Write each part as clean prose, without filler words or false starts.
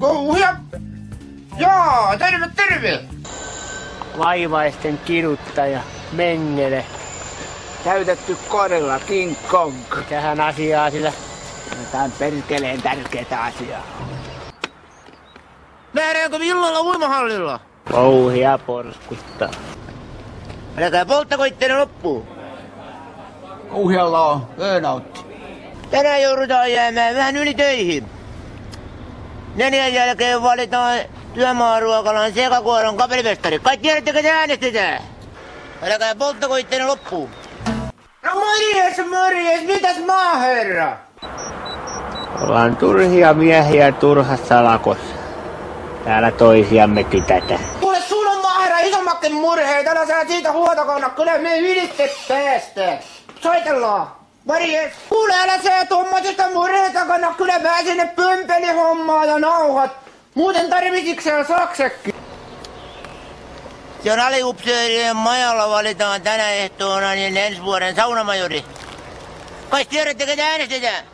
Kauhia! Jaa, terve, terve! Vaivaisten kiduttaja Mengele. Täytetty korilla King Kong. Mikähän asiaa sillä? Jotain perkeleen tärkeää asiaa. Nähdäänkö illalla uimahallilla? Kauhia porskuttaa. Älkää polttako itteenne loppuun. Kauhialla on burnoutti. Tänään joudutaan jäämään vähän yli töihin. 4 jälkeen valitaan työmaaruokalan sekakuoron kapellimestari. Kai tiedättekö te äänestetään? Älkää polttako itteenne loppuun. No morjes, mitäs maaherra? Ollaan turhia miehiä turhassa lakossa. Täällä toisiamme kytätä. Kuule, sun on maaherra isommakken murheita, älä sä siitä huotakonna, kyllä me ylitse päästään. Soitellaan. Morjes. Kuule, älä sä tommosesta murheita kanna, kyllä mä sinne pömpelihommaa ja nauhat. Muuten tarvitikseen saksekki. Siellä aliupseerien majalla valitaan tänä ehtoona niin ensi vuoden saunamajori. Kai tiedätte, ketä äänestetään?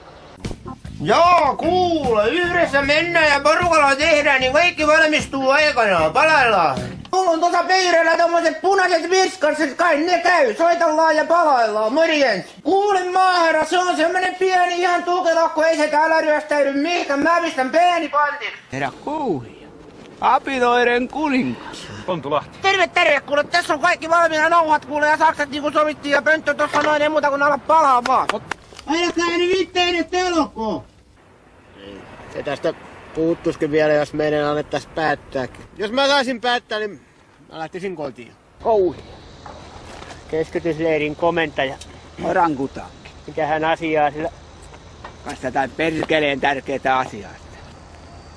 Joo, kuule, yhdessä mennään ja porukalla tehdään, niin kaikki valmistuu aikanaan. Palaillaan. Mulla on tuossa peireillä tommoset punaiset virskarset, kai ne käy. Soitellaan ja palaillaan, morjens. Kuule maaherra, se on semmonen pieni ihan tukelakko, ei se täällä ryöstäydy mihinkään. Mä pistän pieni pantin. Herra Kauhia. Apinoiden kuningas. Pontulahti. Terve, kuule, tässä on kaikki valmiina nauhat, kuule, ja sakset niinku sovittiin, ja pönttö tossa noin, ei muuta kuin ala palaa vaan. Älkää nyt itteenne telko. Se tästä puuttuskin vielä, jos meidän annettais päättääkin. Jos mä saisin päättää, niin mä lähtisin kotiin. Kauhia. Keskitysleirin komentaja. Orangutakki. Mikähän asiaa sillä? Kanssa jotain perkeleen tärkeää asiaa.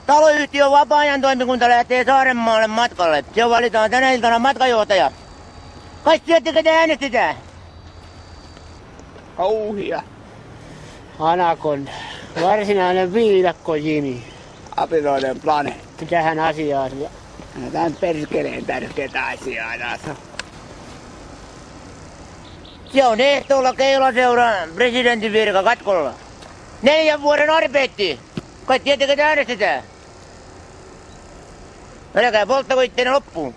Taloyhtiön vapaa-ajan toimikunta lähtee Saarenmaalle matkalle. Se valitaan tänä iltana matkajohtaja. Kai tiedättekö te äänestetään? Kauhia. Anakon. Varsinainen viidakko, Jimi. Apinoiden planeetti. Mikähän asiaa sillä? Jotain perkeleen tärkeää asiaa taas. Se on ehtoolla Keilaseuran presidentin virka katkolla. 4 vuoden arbeetti. Kai tiedättekö te äänestetään? Älkää polttako itteenne loppuun.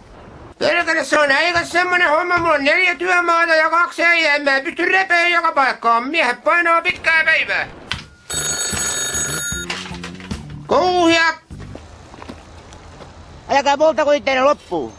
Perkele, se on eikäs semmonen homma, mulla on 4 työmaata ja 2 äijää, mä en pysty repeen joka paikkaan. Miehet painaa pitkää päivää. Kauhia! Älkää polttako itteenne loppuun.